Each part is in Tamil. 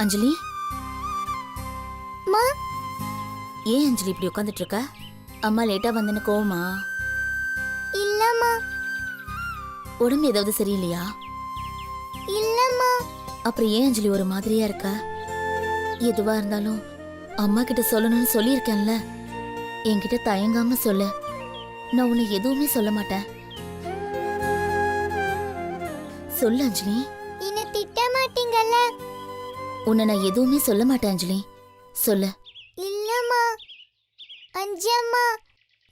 அஞ்சலி, மா ஏன் அஞ்சலி இப்படி உட்காந்துட்டு இருக்க? அம்மா லேட்டா வந்தேன்னு கோவமா? இல்லம்மா. உடம்பு ஏதாவது சரியில்லையா? இல்லம்மா. அப்புறம் ஏன் அஞ்சலி ஒரு மாதிரியா இருக்க? எதுவா இருந்தாலும் அம்மா கிட்ட சொல்லணும்னு சொல்லியிருக்கேன்ல. என்கிட்ட தயங்காம சொல்லு, நான் உன்னை எதுவுமே சொல்ல மாட்டேன். சொல்லு அஞ்சலி. என்ன திட்ட மாட்டீங்கல்ல? உன்னை நான் எதுவுமே சொல்ல மாட்டேன் அஞ்சலி, சொல்லு. இல்லம்மா, அஞ்சம்மா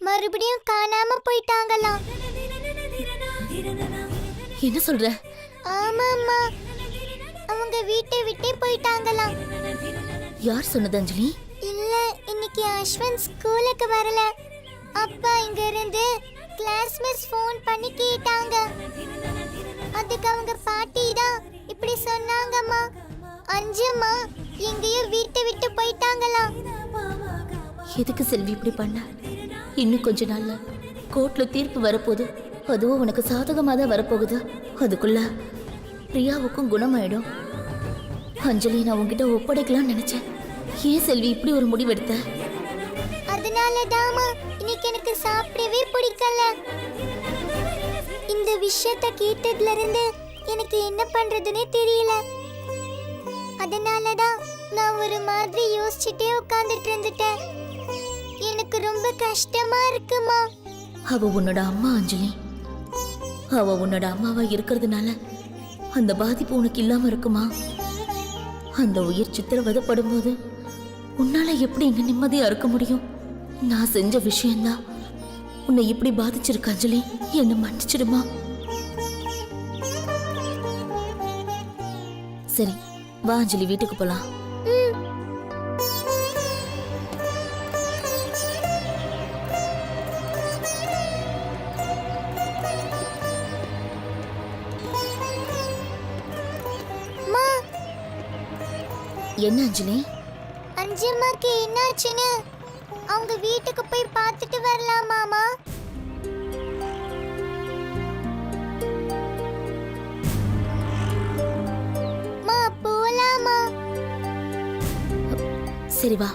மறுபடியும் காணாம போயிட்டாங்களாம். என்ன சொல்ற? ஆமாம்மா, அவங்க வீட்டை விட்டே போயிட்டாங்களாம். யார் சொன்னது அஞ்சலி? இல்ல, இன்னைக்கு அஸ்வந்த் ஸ்கூலுக்கு வரல. அப்பா இங்க இருந்து கிளாஸ்மேட்ஸ் ஃபோன் பண்ணி கேட்டாங்க. அதுக்கு அவங்க பாட்டி தான் இப்படி சொன்னாங்கம்மா. அஞ்சம்மா எங்கேயோ வீட்டை விட்டு போயிட்டாங்களாம். எதுக்கு செல்வி இப்படி பண்ண? இன்னும் கொஞ்ச நாள்ல கோர்ட்ல தீர்ப்பு வரப்போகுது. அதுவும் உனக்கு சாதகமாக தான் வரப்போகுது. அதுக்குள்ள பிரியாவுக்கும் குணமாயிடும். அஞ்சலி, நான் உன்கிட்ட ஒப்படைக்கலாம்னு நினைச்சேன். ஏன் செல்வி இப்படி ஒரு முடிவெடுத்த? அதனாலதாம்மா இன்னைக்கு எனக்கு சாப்பிடவே பிடிக்கல. இந்த விஷயத்தை கேட்டதுல இருந்து எனக்கு என்ன பண்றதுன்னே தெரியல. அதனாலதான் நான் ஒரு மாதிரி யோசிச்சுட்டே உட்கார்ந்துட்டு இருந்துட்டேன். எனக்கு ரொம்ப கஷ்டமா இருக்குமா. அவ உன்னோட அம்மா அஞ்சலி. அவ உன்னோட அம்மாவா இருக்கிறதுனால அந்த பாதிப்பு உனக்கு இல்லாம இருக்குமா? அந்த உயிர் சித்திரவதைப்படும் போது உன்னால எப்படி இங்க நிம்மதியா இருக்க முடியும்? நான் செஞ்ச விஷயம்தான் உன்னை இப்படி பாதிச்சிருக்க அஞ்சலி. என்ன மன்னிச்சிடுமா? சரி வா அஞ்சலி, வீட்டுக்கு போலாம். என்ன அஞ்சலி? அஞ்சம்மாக்கு என்னாச்சுன்னு அவங்க வீட்டுக்கு போய் பார்த்துட்டு வரலாமாமா? மா போலாமா? சரி வா.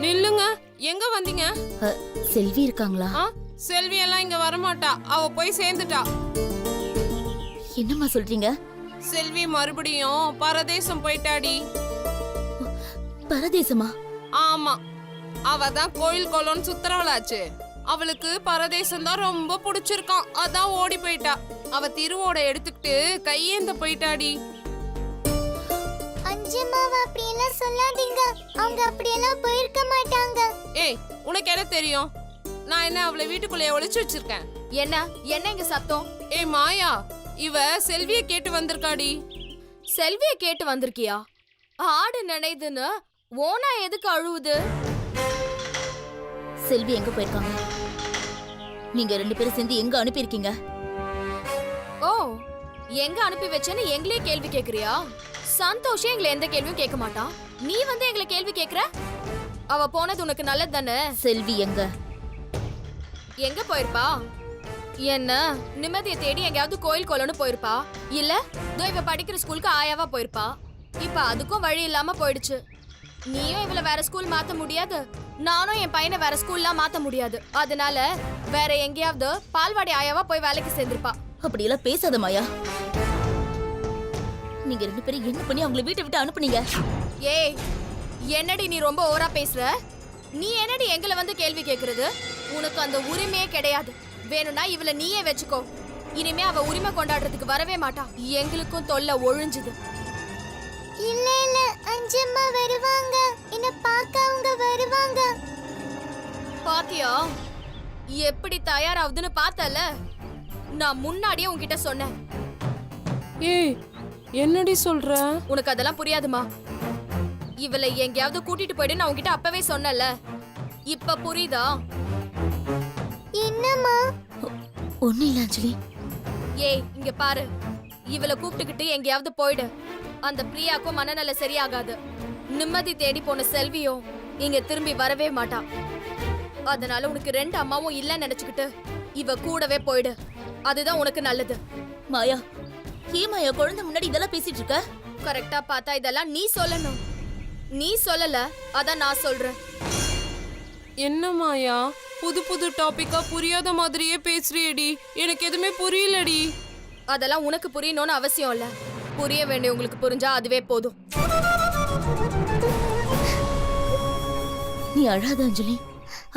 நில்லுங்க, எங்க வந்தீங்க? செல்வி இருக்காங்களா? செல்வி எல்லாம் இங்க வரமாட்டா, அவ போய் சேர்ந்துட்டா. என்னம்மா சொல்றீங்க? செல்வி மறுபடியும் பரதேசம் போயிட்டாடி. பரதேசமா? ஆமா, அவ தான் கோயில் கொலோன்னு சுத்துறவளாச்சு. அவளுக்கு பரதேசம் தான் ரொம்ப பிடிச்சிருக்கான், அதான் ஓடி போயிட்டா. அவ திருவோட எடுத்துக்கிட்டு கையேந்த போயிட்டாடி. அஞ்சம்மாவை அப்படியெல்லாம் சொல்லாதீங்க. அவங்க அப்படியெல்லாம் போயிருக்க மாட்டாங்க. ஏய், உனக்கு என்ன தெரியும்? நான் என்ன அவளை வீட்டுக்குள்ளே ஒளிச்சு வச்சிருக்கேன்? என்ன என்ன இங்க சத்தம்? ஏய் மாயா, இவ செல்விய கேட்டு வந்திருக்காடி. செல்விய கேட்டு வந்திருக்கியா? ஆடு நினைதுன்னு ஓனா எதுக்கு அழுவுது? செல்வி எங்க போயிருக்காங்க? நீங்க ரெண்டு பேரும் சேர்ந்து எங்க அனுப்பியிருக்கீங்க? ஓ, எங்க அனுப்பி வச்சேன்னு எங்களே கேள்வி கேக்குறியா? சந்தோஷம் எங்களை எந்த கேள்வியும் கேட்க மாட்டான். நீ வந்து எங்களை கேள்வி கேக்குற? அவ போனது உனக்கு நல்லது தானே? செல்வி எங்க எங்க போயிருப்பா? என்ன நிம்மதியை தேடி எங்கயாவது கோயில் கொலன்னு போயிருப்பா, இல்ல இவ படிக்கிற ஸ்கூலுக்கு ஆயாவா போயிருப்பா. இப்ப அதுக்கும் வழி இல்லாம போயிடுச்சு. நீயும் இவள வேற ஸ்கூல் மாத்த முடியாது, நானும் என் பையனை வேற ஸ்கூல்லாம் மாத்த முடியாது. அதனால வேற எங்கேயாவது பால்வாடி ஆயாவா போய் வேலைக்கு சேர்ந்திருப்பா. அப்படியெல்லாம் பேசாத மாயா. நீங்க ரெண்டு பேரும் என்ன பண்ணி அவங்கள வீட்டை விட்டு அனுப்புனீங்க? ஏய், என்னடி நீ ரொம்ப ஓவரா பேசுற? நீ என்னடி எங்களை வந்து கேள்வி கேக்குறது? உனக்கு அந்த உரிமையே கிடையாது. வேணும்னா இவள நீயே வச்சுக்கோ. இனிமே அவ உரிமை கொண்டாடுறதுக்கு வரவே மாட்டா. எங்களுக்கும் தொல்லை ஒழிஞ்சுது. இல்ல இல்ல, அஞ்சம்மா வருவாங்க. என்ன பார்க்க அவங்க வருவாங்க. பாத்தியா எப்படி தயாராகுதுன்னு பார்த்தல? நான் முன்னாடியே உன்கிட்ட சொன்னேன். ஏய், என்னடி சொல்ற? உனக்கு அதெல்லாம் புரியாதுமா. இவளை எங்கேயாவது கூட்டிட்டு போயிடு நான் உன்கிட்ட அப்பவே சொன்னல. இப்ப புரியுதா? என்னம்மா? ஒண்ணு இல்ல அஞ்சலி. ஏய், இங்க பாரு. இவளை கூப்பிட்டுக்கிட்டு எங்கேயாவது போயிடு. அந்த பிரியாக்கும் மனநல சரியாகாது. நிம்மதி தேடி போன செல்வியும் இங்க திரும்பி வரவே மாட்டா. அதனால உனக்கு 2 அம்மாவும் இல்லன்னு நினைச்சுக்கிட்டு இவ கூடவே போயிடு. அதுதான் உனக்கு நல்லது. மாயா, ஏன் மாயா குழந்தை முன்னாடி இதெல்லாம் பேசிட்டு இருக்க? கரெக்டா பார்த்தா இதெல்லாம் நீ சொல்லணும். நீ சொல்லல, அதான் நான் சொல்றேன். என்ன மாயா, புது புது டாபிக்கா புரியாத மாதிரியே பேசுறியடி. எனக்கு எதுவுமே புரியலடி. அதெல்லாம் உனக்கு புரியணும்னு அவசியம் இல்ல. புரிய வேண்டிய உங்களுக்கு புரிஞ்சா அதுவே போதும். நீ அழாத அஞ்சலி,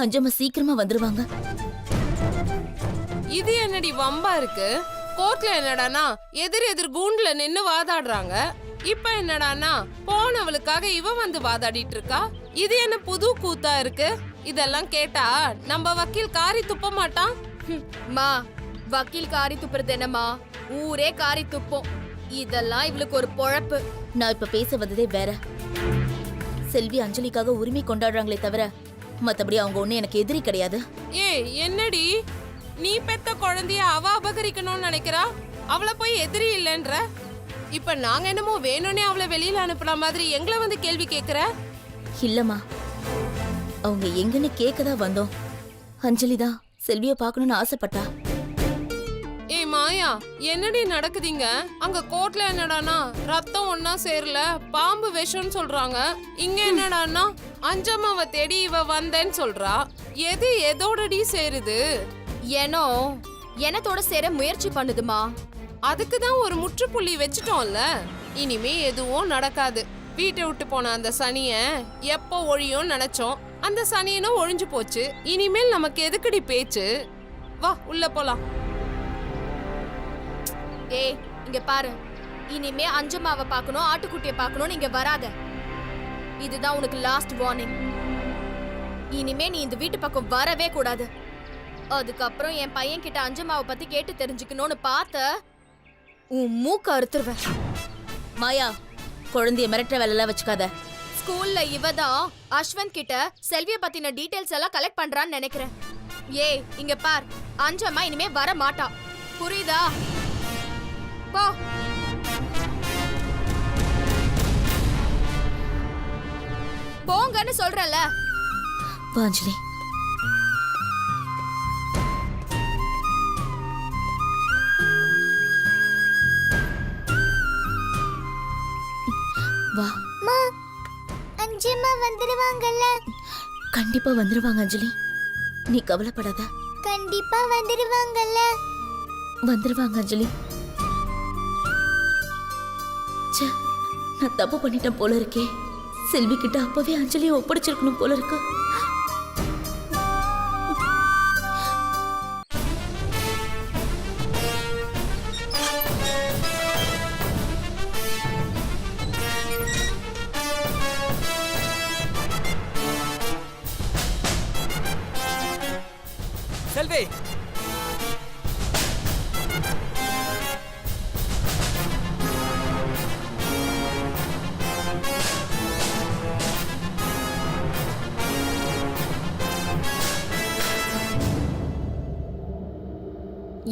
அஞ்சம்மா சீக்கிரமா வந்துருவாங்க. இது என்னடி வம்பா இருக்கு? கோர்ட்ல என்னடானா எதிர் கூண்டுல நின்னு வாதாடுறாங்க. இப்ப என்னடானா போனவளுக்காக இவ வந்து வாதாடிட்டு இருக்கா. இது என்ன புது கூத்தா இருக்கு? இதெல்லாம் கேட்டா நம்ம வக்கீல் காரி துப்ப மாட்டான். மா, வக்கீல் காரி துப்புறது என்னமா? ஊரே காரி துப்போம். இதெல்லாம் இவளுக்கு ஒரு பொழப்பு. நான் இப்ப பேச வந்ததே வேற. செல்வி அஞ்சலிக்காக உரிமை கொண்டாடுறாங்களே தவிர மத்தபடி அவங்க ஒண்ணு எனக்கு எதிரி கிடையாது. ஏய் என்னடி, நீ பெத்த குழந்தைய அவ அபகரிக்கணும்னு நினைக்கிறா, அவளை போய் எதிரி இல்லைன்ற. இப்ப நாங்க என்னமோ வேணும்னே அவளை வெளியில அனுப்புன மாதிரி எங்களை வந்து கேள்வி கேக்குற? இல்லம்மா, அவங்க எங்கன்னு கேட்கதான் வந்தோம். அஞ்சலி தான் செல்விய பார்க்கணும்னு ஆசைப்பட்டா. ஏய் மாயா, என்னடி நடக்குதுங்க அங்க? கோர்ட்ல என்னடானா ரத்தம் ஒன்னா சேரல, பாம்பு விஷம்னு சொல்றாங்க. இங்க என்னடானா அஞ்சம்மாவை தேடி இவ வந்தேன்னு சொல்றா. எது எதோடடி சேருது? ஏனோ எனத்தோட சேர முயற்சி பண்ணுதுமா. அதுக்கு தான் ஒரு முற்றுப்புள்ளி வச்சுட்டோம்ல. இனிமே எதுவும் நடக்காது. வீட்டை விட்டு போன அந்த சனிய எப்போ ஒழியும் நினைச்சோம். அந்த சனியனும் ஒழிஞ்சு போச்சு. இனிமேல் நமக்கு எதுக்குடி பேச்சு? வா உள்ள போலாம். ஏய் இங்க பாரு, இனிமே அஞ்சம்மாவை பார்க்கணும், ஆட்டுக்குட்டியை பார்க்கணும் இங்க வராத. இதுதான் உனக்கு லாஸ்ட் வார்னிங். இனிமே நீ இந்த வீட்டு பக்கம் வரவே கூடாது. அதுக்கப்புறம் என் பையன் கிட்ட அஞ்சம்மாவை பத்தி கேட்டு தெரிஞ்சுக்கணும்னு பார்த்த உன் மூக்க அறுத்துருவேன். மாயா, குழந்தைய மிரட்டுற வேலையெல்லாம் வச்சுக்காத. ஸ்கூல்ல இவதான் அஸ்வந்த் கிட்ட செல்விய பத்தின டீடைல்ஸ் எல்லாம் கலெக்ட் பண்றான்னு நினைக்கிறேன். ஏய் இங்க பார், அஞ்சம்மா இனிமே வர மாட்டா. புரியுதா? போ. போங்கன்னு சொல்றல. வா அஞ்சலி. வா. அம்மா, அஞ்சம்மா வந்துருவாங்கல்ல? கண்டிப்பா வந்துருவாங்க அஞ்சலி, நீ கவலைப்படாத. கண்டிப்பா வந்துருவாங்கல்ல? வந்துருவாங்க அஞ்சலி. ச்சே, நான் தப்பு பண்ணிட்டேன் போல இருக்கே. செல்வி கிட்ட அப்பவே அஞ்சலியை ஒப்படைச்சிருக்கணும் போல இருக்கு. செல்வி,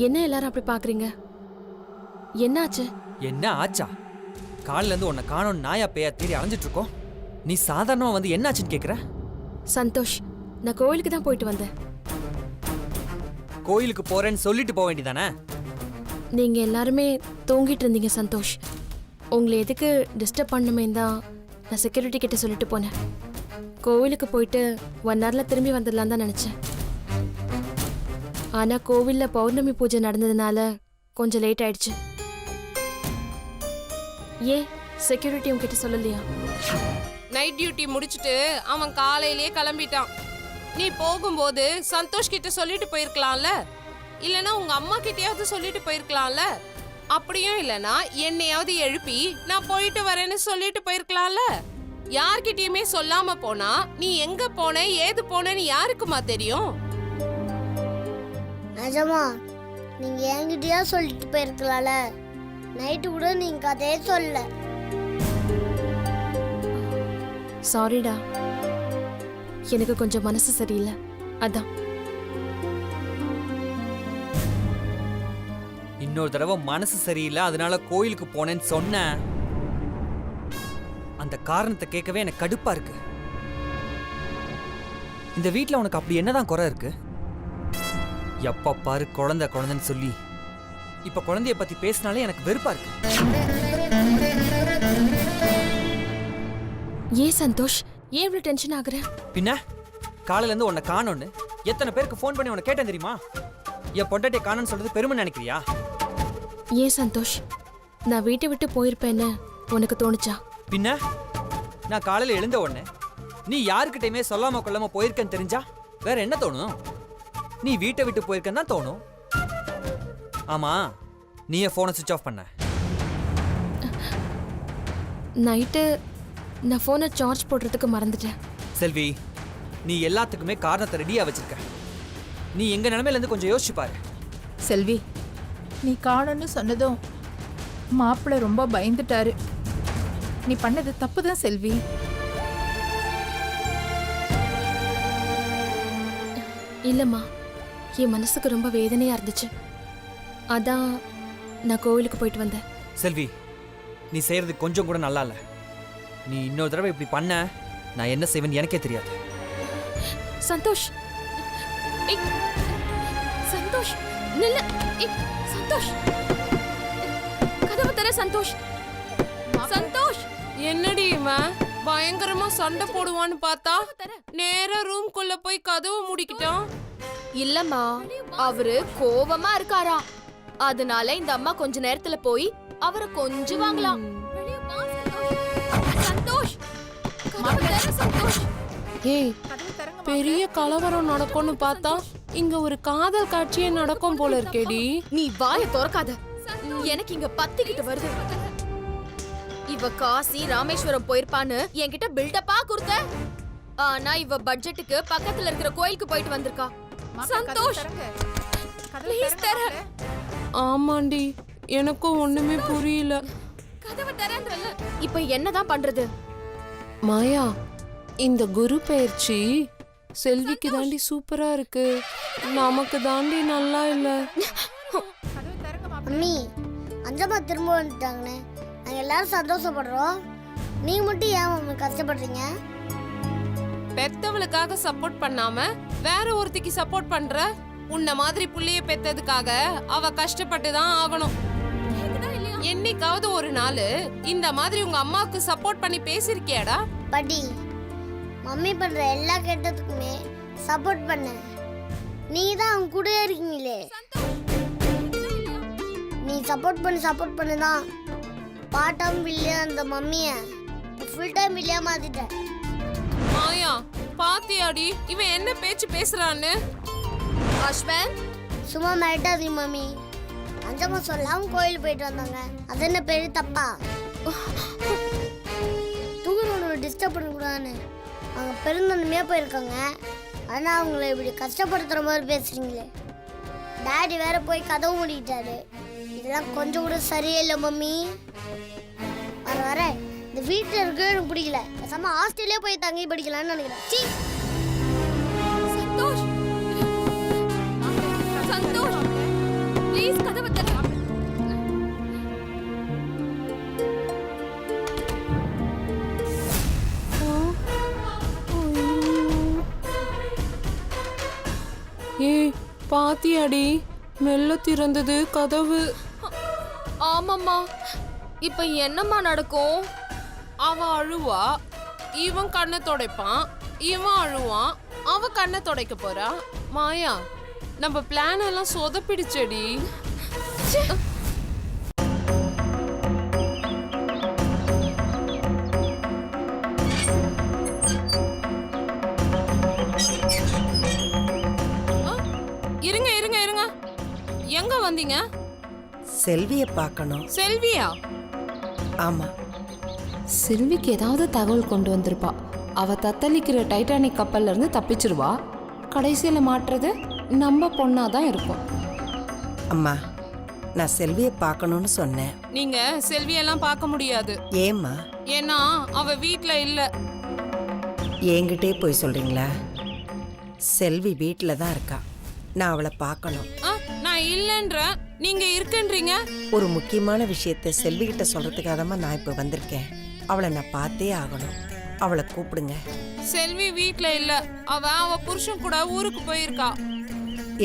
என்ன எல்லாரும் அப்படி பாக்குறீங்க? என்னாச்சு? என்ன ஆச்சா? காலையில இருந்து உன்னை காணோம் நாயா பேயா தேடி அலைஞ்சிட்டு இருக்கோம். நீ சாதாரணமா வந்து என்னாச்சுன்னு கேக்குற? சந்தோஷ், நான் கோயிலுக்கு தான் போயிட்டு வந்தேன். கோயிலுக்கு போறேன்னு சொல்லிட்டு போக வேண்டியதானே? நீங்க எல்லாருமே தூங்கிட்டு இருந்தீங்க சந்தோஷ். உங்களை எதுக்கு டிஸ்டர்ப் பண்ணுமே தான் நான் செக்யூரிட்டி கிட்ட சொல்லிட்டு போனேன். கோவிலுக்கு போயிட்டு 1 ஹவர்ல திரும்பி வந்துடலாம் தான் நினைச்சேன். ஆனா கோவில்ல பௌர்ணமி பூஜை நடந்ததுனால கொஞ்சம் லேட் ஆயிடுச்சு. ஏன் செக்யூரிட்டி உங்ககிட்ட சொல்லலையா? நைட் டியூட்டி முடிச்சிட்டு அவன் காலையிலேயே கிளம்பிட்டான். நீ போகும்போது சந்தோஷ் கிட்ட சொல்லிட்டு போயிருக்கலாம்ல, இல்லனா உங்க அம்மா கிட்டயாவது சொல்லிட்டு போயிருக்கலாம்ல. அப்படியும் இல்லனா என்னையாவது எழுப்பி நான் போயிட்டு வரேன்னு சொல்லிட்டு போயிருக்கலாம்ல. யார்கிட்டயுமே சொல்லாம போனா நீ எங்க போன ஏது போனேன்னு யாருக்குமா தெரியும்? நிஜமா நீங்க என்கிட்டயா சொல்லிட்டு போயிருக்கலாம்ல. நைட்டு கூட நீங்க அதே சொல்ல. சாரிடா, எனக்கு கொஞ்சம் மனசு சரியில்லை, அதான். இன்னொரு தடவை மனசு சரியில்லை அதனால கோயிலுக்கு போனேன்னு சொன்ன. அந்த காரணத்தை கேட்கவே எனக்கு கடுப்பா இருக்கு. இந்த வீட்ல உனக்கு அப்படி என்னதான் குறை இருக்கு? எப்ப பாரு குழந்தை குழந்தைன்னு சொல்லி இப்ப குழந்தைய பத்தி பேசினாலே எனக்கு வெறுப்பா இருக்கு. ஏன் சந்தோஷ், ஏன் இவ்வளவு டென்ஷன் ஆகுற? பின்ன காலையில இருந்து உன்னை காணோன்னு எத்தனை பேருக்கு ஃபோன் பண்ணி உன்னை கேட்டேன் தெரியுமா? என் பொண்டாட்டியை காணோன்னு சொல்றது பெருமை நினைக்கிறியா? ஏன் சந்தோஷ், நான் வீட்டை விட்டு போயிருப்பேன்னு உனக்கு தோணுச்சா? பின்ன நான் காலையில எழுந்த உடனே நீ யாருக்கிட்டையுமே சொல்லாம கொள்ளாம போயிருக்கேன்னு தெரிஞ்சா வேற என்ன தோணும்? நீ வீட்டை விட்டு போயிருக்கேன்னு தான் தோணும். ஆமா, நீ என் போனை சுவிட்ச் ஆஃப் பண்ண? நைட்டு நான் ஃபோனை சார்ஜ் போடுறதுக்கு மறந்துட்டேன். செல்வி, நீ எல்லாத்துக்குமே காரணத்தை ரெடியா வச்சிருக்க. நீ எங்க நிலைமையில இருந்து கொஞ்சம் யோசிச்சு பாரு. செல்வி, நீ காணோன்னு சொன்னதும் மாப்பிள்ளை ரொம்ப பயந்துட்டாரு. நீ பண்ணது தப்பு தான் செல்வி. இல்லைம்மா, என் மனசுக்கு ரொம்ப வேதனையா இருந்துச்சு. அதான் நான் கோவிலுக்கு போயிட்டு வந்தேன். செல்வி, நீ செய்யறது கொஞ்சம் கூட நல்லா இல்ல. நீ இன்னொரு தடவை இப்படி பண்ண நான் என்ன செய்வேன்னு எனக்கே தெரியாது. சந்தோஷ், ஏய், சந்தோஷ் நில்லு. ஏய், சந்தோஷ், கதவு தர. சந்தோஷ், சந்தோஷ். என்னடி இவன் பயங்கரமா சண்டை போடுவான்னு பார்த்தா நேரா ரூம்குள்ள போய் கதவு மூடிக்கிட்டான். இல்லம்மா, அவரு கோவமா இருக்காரா, அதனால இந்த அம்மா கொஞ்ச நேரத்துல போய் அவரை கொஞ்சம் வாங்கலாம். சந்தோஷ், கதவு தர. சந்தோஷ். ஏய், பெரிய கலவரம் நடக்கும்னு பார்த்தா இங்க ஒரு காதல் காட்சியே நடக்கும் போல இருக்கேடி. நீ வாயை திறக்காத, எனக்கு இங்க பத்திக்கிட்டு வருது. இவ காசி ராமேஸ்வரம் போயிருப்பான்னு என்கிட்ட பில்டப்பா கொடுத்த. ஆனா இவ பட்ஜெட்டுக்கு பக்கத்துல இருக்கிற கோயிலுக்கு போயிட்டு வந்திருக்கா. சந்தோஷ், ப்ளீஸ் தர. ஆமாண்டி, எனக்கும் ஒண்ணுமே புரியல. கதவை தரன்றல. இப்ப என்னதான் பண்றது? மாயா, இந்த குரு பயிற்சி செல்விக்கு தாண்டி சூப்பரா இருக்கு, நமக்கு தாண்டி நல்லா இல்ல. மம்மி, அஞ்சம்மா திரும்ப வந்துட்டாங்கண்ணே. நாங்கள் எல்லாரும் சந்தோஷப்படுறோம். நீங்க மட்டும் ஏன் மம்மி கஷ்டப்படுறீங்க? பெத்தவளுக்காக சப்போர்ட் பண்ணாம வேற ஒருத்திக்கு சப்போர்ட் பண்ற. உன்ன மாதிரி புள்ளைய பெத்ததுக்காக அவ கஷ்டப்பட்டு தான் ஆகணும். என்னைக்காவது ஒரு நாள் இந்த மாதிரி உங்க அம்மாவுக்கு சப்போர்ட் பண்ணி பேசிருக்கியாடா? படி, மம்மி பண்ற எல்லா கெட்டதுக்குமே சப்போர்ட் பண்ண. நீங்க தான் அவங்க கூடயே இருக்கீங்களே. நீ சப்போர்ட் பண்ணி தான் பார்ட் டைம் வில்லியா அந்த மம்மிய ஃபுல் டைம் வில்லியா மாத்திட்ட. மாயா, பாத்தியாடி இவன் என்ன பேச்சு பேசுறான்னு? அஸ்வன், சும்மா மிரட்டாதீங்க மம்மி. அஞ்சம்மா சொல்லாம கோயில் போயிட்டு வந்தாங்க, அது என்ன பெரிய தப்பா? தூங்குறவனோட டிஸ்டர்ப் பண்ணக்கூடாதுன்னு அவங்க பெருந்தன்மையா போயிருக்காங்க. ஆனா அவங்கள இப்படி கஷ்டப்படுத்துற மாதிரி பேசுறீங்களே. டாடி வேற போய் கதவு மூடிட்டாரு. இதெல்லாம் கொஞ்சம் கூட சரியே இல்லை மம்மி. வர இந்த வீட்டில் இருக்கவே எனக்கு பிடிக்கல. பேசாம ஹாஸ்டல்லே போய் தங்கி படிக்கலாம்னு நினைக்கிறேன். சீ. சந்தோஷ், சந்தோஷ், ப்ளீஸ் கதவை தர. ஏய், பாத்தியாடி மெல்ல திறந்தது கதவு. ஆமாம்மா, இப்ப என்னம்மா நடக்கும்? அவ அழுவா, இவன் கண்ணை துடைப்பான். இவன் அழுவான், அவ கண்ணை துடைக்க போறா. மாயா, நம்ம பிளான் எல்லாம் சொதப்பிடுச்சடி. இருங்க இருங்க இருங்க, எங்க வந்தீங்க? செல்வியை பார்க்கணும். செல்வியா? ஆமா, செல்விக்கு ஏதாவது தகவல் கொண்டு வந்திருப்பா. அவ தத்தளிக்கிற டைட்டானிக் கப்பல்ல இருந்து தப்பிச்சிருவா. கடைசியில் மாட்டுறது நம்ம பொண்ணாதான் இருக்கும். அம்மா, நான் செல்வியை பார்க்கணும்னு சொன்னேன். நீங்க செல்வியெல்லாம் பார்க்க முடியாது. ஏம்மா? ஏன்னா அவ வீட்ல இல்ல. என்கிட்டே போய் சொல்றீங்களா? செல்வி வீட்டில் தான் இருக்கா. நான் அவளை பார்க்கணும். நான் இல்லன்ற, நீங்க இருக்குன்றீங்க. ஒரு முக்கியமான விஷயத்தை செல்வி கிட்ட சொல்றதுக்காக தான் நான் இப்போ வந்திருக்கேன். அவளை நான் பார்த்தே ஆகணும். அவளை கூப்பிடுங்க. செல்வி வீட்ல இல்ல. அவ புருஷன் கூட ஊருக்கு போயிருக்கா.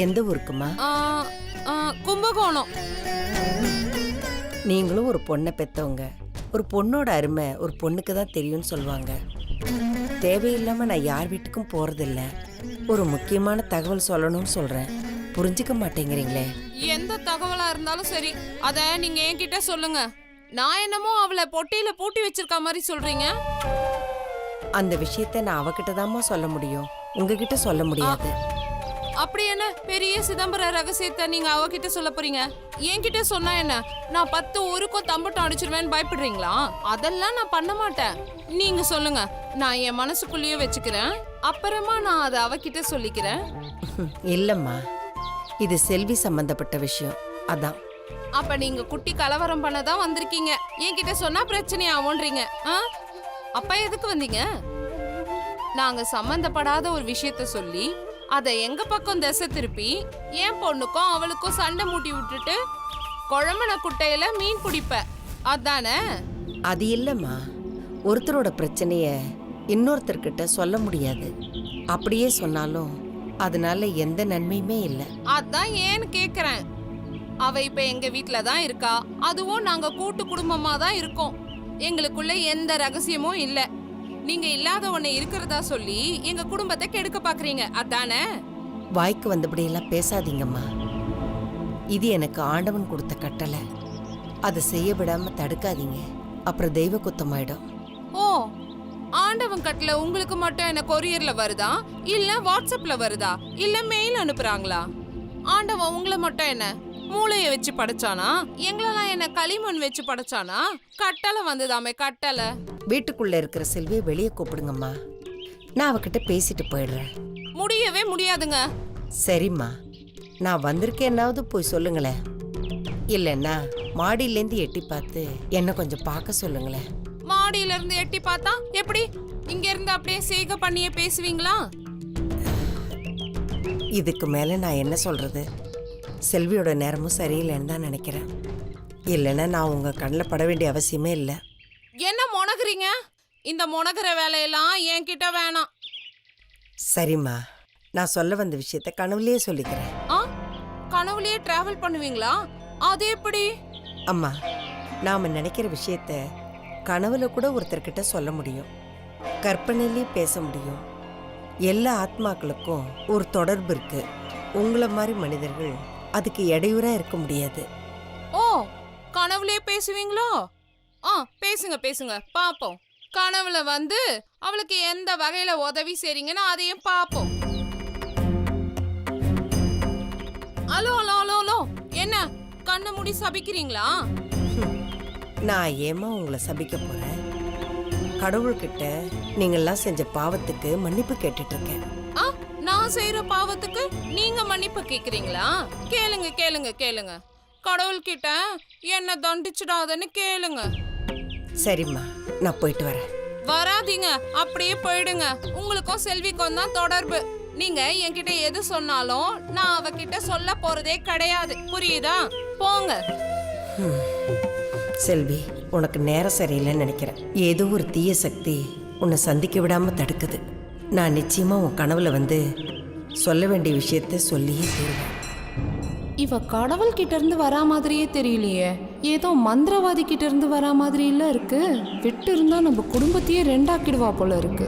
எந்த ஊருக்குமா? கும்பகோணம். நீங்களும் ஒரு பொண்ணை பெத்தவங்க. ஒரு பொண்ணோட அருமை ஒரு பொண்ணுக்கு தான் தெரியும்னு சொல்லுவாங்க. தேவையில்லாம நான் யார் வீட்டுக்கும் போறதில்ல. ஒரு முக்கியமான தகவல் சொல்லணும்னு சொல்றேன். புரிஞ்சுக்க மாட்டேங்கிறீங்களே. எந்த தகவலா இருந்தாலும் சரி, அத நீங்க என்கிட்ட சொல்லுங்க. நான் என்னமோ அவளை பொட்டியில பூட்டி வச்சிருக்க மாதிரி சொல்றீங்க. அந்த விஷயத்த நான் அவகிட்ட தாம்மா சொல்ல முடியும், உங்ககிட்ட சொல்ல முடியாது. அப்படி என்ன பெரிய சிதம்பர ரகசியத்தை நீங்க அவகிட்ட சொல்ல போறீங்க? என்கிட்ட சொன்னா என்ன? நான் 10 ஊருக்கும் தம்பட்டம் அடிச்சிருவேன்னு பயப்படுறீங்களா? அதெல்லாம் நான் பண்ண மாட்டேன். நீங்க சொல்லுங்க, நான் என் மனசுக்குள்ளேயே வச்சுக்கிறேன். அப்புறமா நான் அதை அவகிட்ட சொல்லிக்கிறேன். இல்லம்மா, இது செல்வி சம்பந்தப்பட்ட விஷயம். அதான். அப்ப நீங்க குட்டி கலவரம் பண்ணதான் வந்திருக்கீங்க. என்கிட்ட சொன்னா பிரச்சனை ஆகும்ன்றீங்க. அப்ப எதுக்கு வந்தீங்க? நாங்க சம்பந்தப்படாத ஒரு விஷயத்த சொல்லி அதை எங்க பக்கம் திசை திருப்பி என் பொண்ணுக்கும் அவளுக்கும் சண்டை மூட்டி விட்டுட்டு குழம்புன குட்டையில மீன் பிடிப்ப, அதானே? அது இல்லம்மா, ஒருத்தரோட பிரச்சனைய இன்னொருத்தர்கிட்ட சொல்ல முடியாது. அப்படியே சொன்னாலும் அதனால எந்த நன்மையுமே இல்லை. அதான் ஏன்னு கேக்குறேன். அவ இப்ப எங்க வீட்ல தான் இருக்கா. அதுவும் நாங்க கூட்டு குடும்பமா தான் இருக்கோம். எங்களுக்குள்ள எந்த ரகசியமும் இல்ல. நீங்க இல்லாத ஒண்ணு இருக்கிறதா சொல்லி எங்க குடும்பத்தை கெடுக்க பாக்குறீங்க, அதானே? வாய்க்கு வந்தபடியெல்லாம் பேசாதீங்கம்மா. இது எனக்கு ஆண்டவன் கொடுத்த கட்டளை. அதை செய்ய விடாம தடுக்காதீங்க, அப்புறம் தெய்வ குத்தமாயிடும். ஓ, ஆண்டவன் கட்டளை உங்களுக்கு மட்டும் என்ன கொரியர்ல வருதா, இல்ல வாட்ஸ்அப்ல வருதா, இல்ல மெயில் அனுப்புறாங்களா? ஆண்டவன் உங்களை மட்டும் என்ன மூளைய வச்சு படைச்சானா? எங்களெல்லாம் என்ன களிமண் வச்சு படைச்சானா? கட்டளை வந்ததாமே, கட்டளை. வீட்டுக்குள்ள இருக்கிற செல்வியை வெளியே கூப்பிடுங்கம்மா, நான் அவகிட்ட பேசிட்டு போயிடுறேன். முடியவே முடியாதுங்க. சரிம்மா, நான் வந்திருக்கேன்னாவது போய் சொல்லுங்களேன். இல்லைன்னா மாடியிலேருந்து எட்டி பார்த்து என்ன கொஞ்சம் பார்க்க சொல்லுங்களேன். மாடியில இருந்து எட்டி பார்த்தா எப்படி? இங்க இருந்து அப்படியே சேக பண்ணியே பேசுவீங்களா? இதுக்கு மேல நான் என்ன சொல்றது? செல்வியோட நேரமும் சரியில்லைன்னு தான் நினைக்கிறேன். இல்லைன்னா நான் உங்க கண்ணில் பட வேண்டிய அவசியமே இல்லை. என்ன முனகுறீங்க? இந்த முனகுற வேலையெல்லாம் என்கிட்ட வேணாம். சரிம்மா, நான் சொல்ல வந்த விஷயத்த கனவுலயே சொல்லிக்கிறேன். கனவுலயே டிராவல் பண்ணுவீங்களா? அது எப்படி? அம்மா, நாம நினைக்கிற விஷயத்த கனவுல கூட ஒருத்தர்கிட்ட சொல்ல முடியும், கற்பனையிலே பேச முடியும். எல்லா ஆத்மாக்களுக்கும் ஒரு தொடர்பு இருக்கு. உங்களை மாதிரி மனிதர்கள் அதுக்கு இடையூறா இருக்க முடியாது. ஓ, கனவுலயே பேசுவீங்களோ? பேசுங்க பேசுங்க பாப்போம். கனவுல வந்து அவளுக்கு எந்த வகையில உதவி செய்றீங்கன்னு அதையும் பாப்போம். அலோ அலோ அலோ அலோ, என்ன கண்ணை மூடி சபிக்கிறீங்களா? நான் ஏமா உங்களை சபிக்க போறேன்? கடவுள்கிட்ட நீங்கெல்லாம் செஞ்ச பாவத்துக்கு மன்னிப்பு கேட்டுட்டு இருக்கேன். நான் செய்யற பாவத்துக்கு நீங்க மன்னிப்பு கேக்குறீங்களா? கேளுங்க கேளுங்க கேளுங்க. கடவுள்கிட்ட என்ன தண்டிச்சிடாதன்னு கேளுங்க. சரிம்மா, நான் போயிட்டு வரேன். வராதீங்க, அப்படியே போயிடுங்க. உங்களுக்கும் செல்விக்கும் தான் தொடர்பு. நீங்க என்கிட்ட எது சொன்னாலும் நான் அவகிட்ட சொல்ல போறதே கிடையாது, புரியுதா? போங்க. செல்வி, உனக்கு நேரம் சரியில்லைன்னு நினைக்கிறேன். ஏதோ ஒரு தீய சக்தி உன்னை சந்திக்க விடாம தடுக்குது. நான் நிச்சயமா உன் கனவுல வந்து சொல்ல வேண்டிய விஷயத்த சொல்லியே தருவேன். இவ கடவுள் கிட்ட இருந்து வரா மாதிரியே தெரியலையே, ஏதோ மந்திரவாதி கிட்ட இருந்து வரா மாதிரி இல்ல இருக்கு. விட்டு இருந்தா நம்ம குடும்பத்தையே ரெண்டாக்கிடுவா போல இருக்கு.